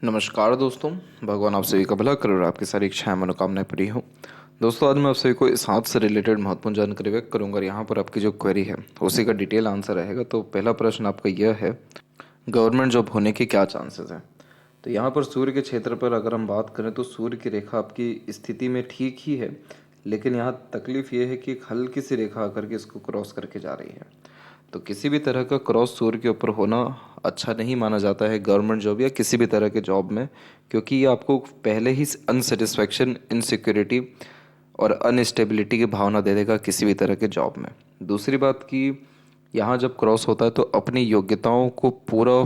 नमस्कार दोस्तों। भगवान आप सभी का भला करे और आपकी सारी इच्छाएं मनोकामनाएं पूरी हो। दोस्तों, आज मैं आप सभी को इस हाथ से रिलेटेड महत्वपूर्ण जानकारी व्यक्त करूंगा और यहाँ पर आपकी जो क्वेरी है उसी का डिटेल आंसर रहेगा। तो पहला प्रश्न आपका यह है, गवर्नमेंट जॉब होने के क्या चांसेस हैं। तो यहाँ पर सूर्य के क्षेत्र पर अगर हम बात करें तो सूर्य की रेखा आपकी स्थिति में ठीक ही है, लेकिन यहाँ तकलीफ ये है कि एक हल्की सी रेखा आकर के इसको क्रॉस करके जा रही है। तो किसी भी तरह का क्रॉस सूर्य के ऊपर होना अच्छा नहीं माना जाता है गवर्नमेंट जॉब या किसी भी तरह के जॉब में, क्योंकि ये आपको पहले ही अनसेटिस्फैक्शन, इनसिक्योरिटी और अनस्टेबिलिटी की भावना दे देगा किसी भी तरह के जॉब में। दूसरी बात कि यहाँ जब क्रॉस होता है तो अपनी योग्यताओं को पूरा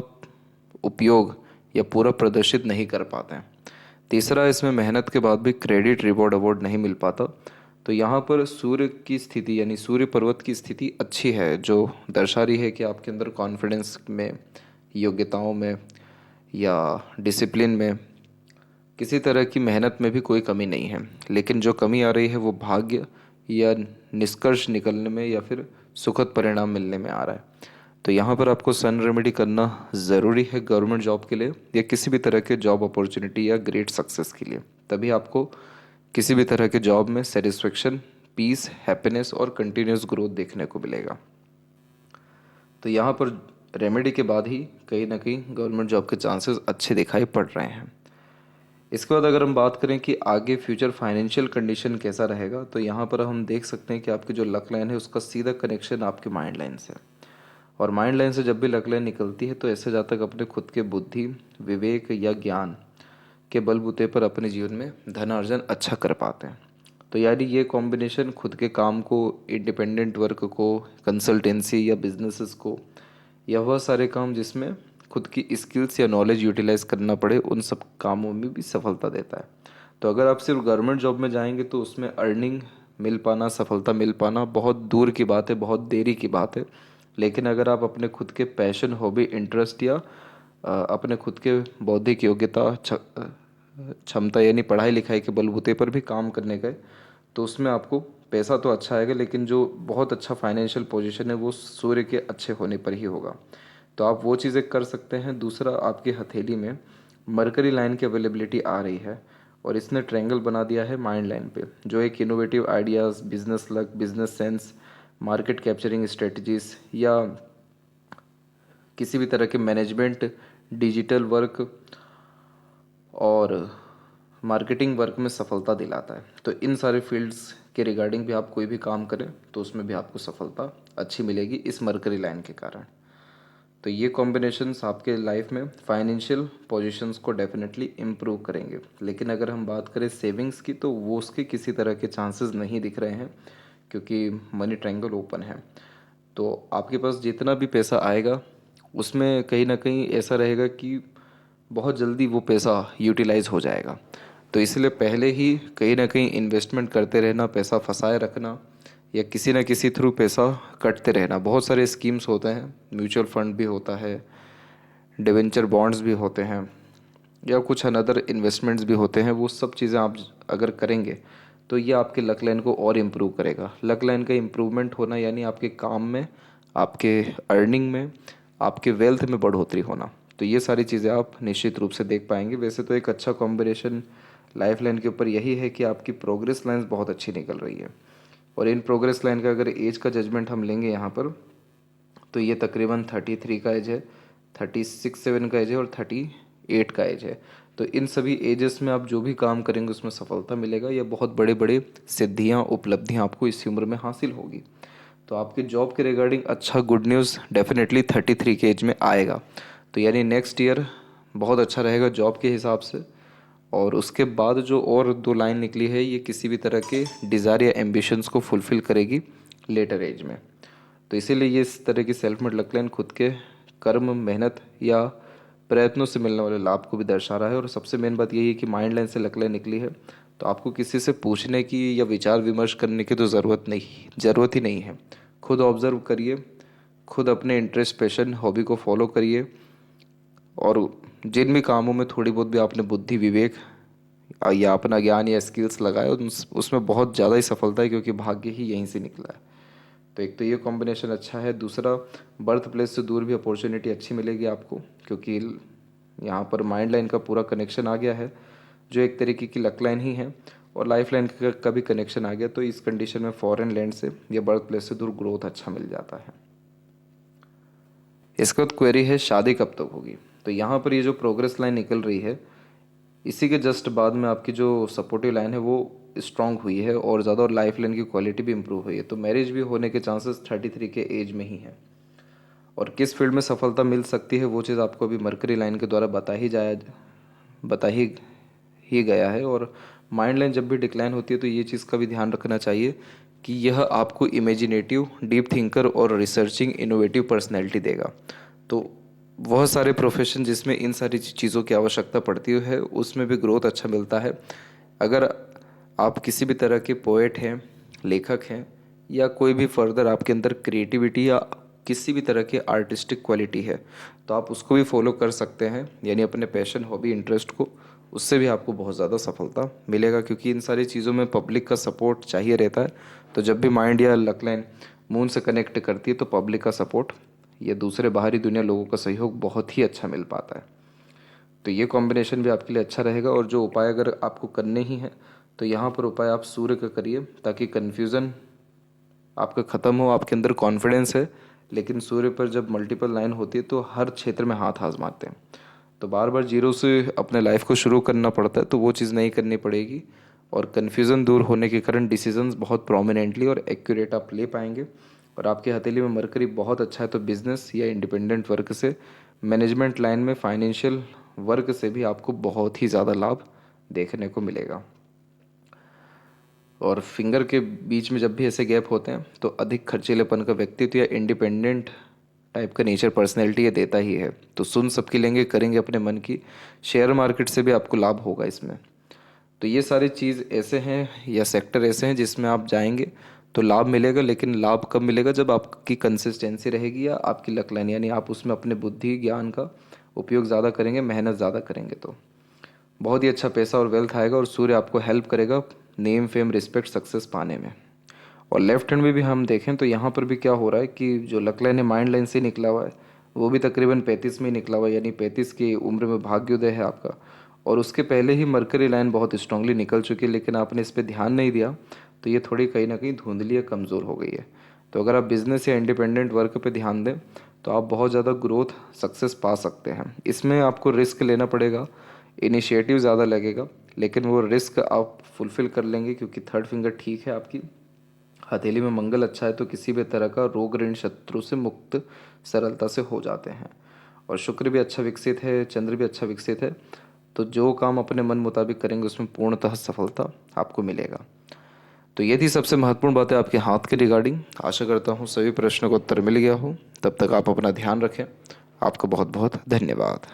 उपयोग या पूरा प्रदर्शित नहीं कर पाते हैं। तीसरा, इसमें मेहनत के बाद भी क्रेडिट, रिवॉर्ड, अवार्ड नहीं मिल पाता। तो यहाँ पर सूर्य की स्थिति यानी सूर्य पर्वत की स्थिति अच्छी है, जो दर्शा रही है कि आपके अंदर कॉन्फिडेंस में, योग्यताओं में या डिसिप्लिन में, किसी तरह की मेहनत में भी कोई कमी नहीं है। लेकिन जो कमी आ रही है वो भाग्य या निष्कर्ष निकलने में या फिर सुखद परिणाम मिलने में आ रहा है। तो यहाँ पर आपको सन रेमेडी करना ज़रूरी है गवर्नमेंट जॉब के लिए या किसी भी तरह के जॉब अपॉर्चुनिटी या ग्रेट सक्सेस के लिए। तभी आपको किसी भी तरह के जॉब में सेटिस्फेक्शन, पीस, हैप्पीनेस और कंटिन्यूस ग्रोथ देखने को मिलेगा। तो यहाँ पर रेमेडी के बाद ही कहीं ना कहीं गवर्नमेंट जॉब के चांसेस अच्छे दिखाई पड़ रहे हैं। इसके बाद अगर हम बात करें कि आगे फ्यूचर फाइनेंशियल कंडीशन कैसा रहेगा, तो यहाँ पर हम देख सकते हैं कि आपकी जो लक लाइन है उसका सीधा कनेक्शन आपके माइंड लाइन से है। और माइंड लाइन से जब भी लक लाइन निकलती है तो ऐसे जातक अपने खुद के बुद्धि, विवेक या ज्ञान के बलबूते पर अपने जीवन में धन अर्जन अच्छा कर पाते हैं। तो यानी ये कॉम्बिनेशन खुद के काम को, इंडिपेंडेंट वर्क को, कंसल्टेंसी या बिजनेसेस को, या वह सारे काम जिसमें खुद की स्किल्स या नॉलेज यूटिलाइज करना पड़े, उन सब कामों में भी सफलता देता है। तो अगर आप सिर्फ गवर्नमेंट जॉब में जाएंगे तो उसमें अर्निंग मिल पाना, सफलता मिल पाना बहुत दूर की बात है, बहुत देरी की बात है। लेकिन अगर आप अपने खुद के पैशन, हॉबी, इंटरेस्ट या अपने खुद के बौद्धिक योग्यता, क्षमता यानी पढ़ाई लिखाई के बलबूते पर भी काम करने गए तो उसमें आपको पैसा तो अच्छा आएगा, लेकिन जो बहुत अच्छा फाइनेंशियल पोजीशन है वो सूर्य के अच्छे होने पर ही होगा। तो आप वो चीज़ें कर सकते हैं। दूसरा, आपकी हथेली में मरकरी लाइन की अवेलेबिलिटी आ रही है और इसने ट्रायंगल बना दिया है माइंड लाइन पे, जो एक innovative ideas, business luck, business sense, market capturing strategies या किसी भी तरह के मैनेजमेंट, डिजिटल वर्क और मार्केटिंग वर्क में सफलता दिलाता है। तो इन सारे फील्ड्स के रिगार्डिंग भी आप कोई भी काम करें तो उसमें भी आपको सफलता अच्छी मिलेगी इस मरकरी लाइन के कारण। तो ये कॉम्बिनेशंस आपके लाइफ में फाइनेंशियल पोजीशंस को डेफिनेटली इम्प्रूव करेंगे। लेकिन अगर हम बात करें सेविंग्स की तो वो उसके किसी तरह के चांसेस नहीं दिख रहे हैं, क्योंकि मनी ट्रायंगल ओपन है। तो आपके पास जितना भी पैसा आएगा उसमें कहीं ना कहीं ऐसा रहेगा कि बहुत जल्दी वो पैसा यूटिलाइज हो जाएगा। तो इसलिए पहले ही कहीं ना कहीं इन्वेस्टमेंट करते रहना, पैसा फंसाए रखना या किसी न किसी थ्रू पैसा कटते रहना। बहुत सारे स्कीम्स होते हैं, म्यूचुअल फंड भी होता है, डिवेंचर बॉन्ड्स भी होते हैं या कुछ अनदर इन्वेस्टमेंट्स भी होते हैं। वो सब चीज़ें आप अगर करेंगे तो ये आपके लक लाइन को और इम्प्रूव करेगा। लक लाइन का इम्प्रूवमेंट होना यानी आपके काम में, आपके अर्निंग में, आपके वेल्थ में बढ़ोतरी होना। तो ये सारी चीज़ें आप निश्चित रूप से देख पाएंगे। वैसे तो एक अच्छा कॉम्बिनेशन लाइफ लाइन के ऊपर यही है कि आपकी प्रोग्रेस लाइन्स बहुत अच्छी निकल रही है। और इन प्रोग्रेस लाइन का अगर एज का जजमेंट हम लेंगे यहाँ पर तो ये तकरीबन 33 का एज है, 36-7 का एज है और 38 का एज है। तो इन सभी एजेस में आप जो भी काम करेंगे उसमें सफलता मिलेगा या बहुत बड़े बड़े सिद्धियाँ, उपलब्धियाँ आपको इस उम्र में हासिल होगी। तो आपके जॉब के रिगार्डिंग अच्छा गुड न्यूज़ डेफिनेटली 33 के एज में आएगा। तो यानी नेक्स्ट ईयर बहुत अच्छा रहेगा जॉब के हिसाब से। और उसके बाद जो और दो लाइन निकली है ये किसी भी तरह के डिज़ायर या एम्बिशंस को फुलफ़िल करेगी लेटर एज में। तो इसीलिए ये इस तरह की सेल्फ मेड लक लाइन खुद के कर्म, मेहनत या प्रयत्नों से मिलने वाले लाभ को भी दर्शा रहा है। और सबसे मेन बात यही है कि माइंड लाइन से लक लाइन निकली है तो आपको किसी से पूछने की या विचार विमर्श करने की तो ज़रूरत ही नहीं है। खुद ऑब्जर्व करिए, खुद अपने इंटरेस्ट, पैशन, हॉबी को फॉलो करिए और जिन भी कामों में थोड़ी बहुत भी आपने बुद्धि, विवेक या अपना ज्ञान या स्किल्स लगाए उसमें बहुत ज़्यादा ही सफलता है, क्योंकि भाग्य ही यहीं से निकला है। तो एक तो ये कॉम्बिनेशन अच्छा है। दूसरा, बर्थ प्लेस से दूर भी अपॉर्चुनिटी अच्छी मिलेगी आपको, क्योंकि यहाँ पर माइंड लाइन का पूरा कनेक्शन आ गया है, जो एक तरीके की लक लाइन ही है, और लाइफ लाइन का भी कनेक्शन आ गया। तो इस कंडीशन में फॉरेन लैंड से या बर्थ प्लेस से दूर ग्रोथ अच्छा मिल जाता है। इसके बाद क्वेरी है शादी कब तक होगी। तो यहाँ पर ये जो प्रोग्रेस लाइन निकल रही है, इसी के जस्ट बाद में आपकी जो सपोर्टिव लाइन है वो स्ट्रांग हुई है और ज़्यादा, और लाइफ लाइन की क्वालिटी भी इंप्रूव हुई है। तो मैरिज भी होने के चांसेस 33 के एज में ही है। और किस फील्ड में सफलता मिल सकती है वो चीज़ आपको अभी मरकरी लाइन के द्वारा बता ही गया है। और माइंड लाइन जब भी डिक्लाइन होती है तो ये चीज़ का भी ध्यान रखना चाहिए कि यह आपको इमेजिनेटिव, डीप थिंकर और रिसर्चिंग इनोवेटिव पर्सनैलिटी देगा। तो बहुत सारे प्रोफेशन जिसमें इन सारी चीज़ों की आवश्यकता पड़ती है उसमें भी ग्रोथ अच्छा मिलता है। अगर आप किसी भी तरह के पोएट हैं, लेखक हैं, या कोई भी फर्दर आपके अंदर क्रिएटिविटी या किसी भी तरह की आर्टिस्टिक क्वालिटी है तो आप उसको भी फॉलो कर सकते हैं, यानी अपने पैशन, हॉबी, इंटरेस्ट को, उससे भी आपको बहुत ज़्यादा सफलता मिलेगा, क्योंकि इन सारी चीज़ों में पब्लिक का सपोर्ट चाहिए रहता है। तो जब भी माइंड या लक लाइन मून से कनेक्ट करती है तो पब्लिक का सपोर्ट या दूसरे बाहरी दुनिया लोगों का सहयोग बहुत ही अच्छा मिल पाता है। तो ये कॉम्बिनेशन भी आपके लिए अच्छा रहेगा। और जो उपाय अगर आपको करने ही हैं तो यहाँ पर उपाय आप सूर्य का करिए, ताकि कन्फ्यूज़न आपका ख़त्म हो। आपके अंदर कॉन्फिडेंस है, लेकिन सूर्य पर जब मल्टीपल लाइन होती है तो हर क्षेत्र में हाथ आजमाते हैं, तो बार बार जीरो से अपने लाइफ को शुरू करना पड़ता है, तो वो चीज़ नहीं करनी पड़ेगी। और कन्फ्यूज़न दूर होने के कारण डिसीजंस बहुत प्रोमिनेंटली और एक्यूरेट आप ले पाएंगे। और आपकी हथेली में मरकरी बहुत अच्छा है, तो बिजनेस या इंडिपेंडेंट वर्क से, मैनेजमेंट लाइन में, फाइनेंशियल वर्क से भी आपको बहुत ही ज़्यादा लाभ देखने को मिलेगा। और फिंगर के बीच में जब भी ऐसे गैप होते हैं तो अधिक खर्चीलेपन का व्यक्तित्व या इंडिपेंडेंट टाइप का नेचर, पर्सनैलिटी ये देता ही है। तो सुन सबकी लेंगे, करेंगे अपने मन की। शेयर मार्केट से भी आपको लाभ होगा इसमें। तो ये सारी चीज़ ऐसे हैं या सेक्टर ऐसे हैं जिसमें आप जाएंगे तो लाभ मिलेगा, लेकिन लाभ कब मिलेगा? जब आपकी कंसिस्टेंसी रहेगी या आपकी लक लाइन, यानी आप उसमें अपने बुद्धि ज्ञान का उपयोग ज़्यादा करेंगे, मेहनत ज़्यादा करेंगे, तो बहुत ही अच्छा पैसा और वेल्थ आएगा। और सूर्य आपको हेल्प करेगा नेम, फेम, रिस्पेक्ट, सक्सेस पाने में। और लेफ्ट हैंड में भी हम देखें तो यहाँ पर भी क्या हो रहा है कि जो लक लाइन है माइंड लाइन से निकला हुआ है, वो भी तकरीबन 35 में ही निकला हुआ है, यानी 35 की उम्र में भाग्योदय है आपका। और उसके पहले ही मरकरी लाइन बहुत स्ट्रांगली निकल चुकी है, लेकिन आपने इस पर ध्यान नहीं दिया, तो ये थोड़ी कहीं ना कहीं धुंधली या कमज़ोर हो गई है। तो अगर आप बिजनेस या इंडिपेंडेंट वर्क पे ध्यान दें तो आप बहुत ज़्यादा ग्रोथ, सक्सेस पा सकते हैं। इसमें आपको रिस्क लेना पड़ेगा, इनिशिएटिव ज़्यादा लगेगा, लेकिन वो रिस्क आप फुलफ़िल कर लेंगे, क्योंकि थर्ड फिंगर ठीक है आपकी, हथेली में मंगल अच्छा है, तो किसी भी तरह का रोग, ऋण, शत्रु से मुक्त सरलता से हो जाते हैं। और शुक्र भी अच्छा विकसित है, चंद्र भी अच्छा विकसित है, तो जो काम अपने मन मुताबिक करेंगे उसमें पूर्णतः सफलता आपको मिलेगा। तो ये थी सबसे महत्वपूर्ण बातें आपके हाथ के रिगार्डिंग। आशा करता हूँ सभी प्रश्नों का उत्तर मिल गया हो। तब तक आप अपना ध्यान रखें। आपका बहुत बहुत धन्यवाद।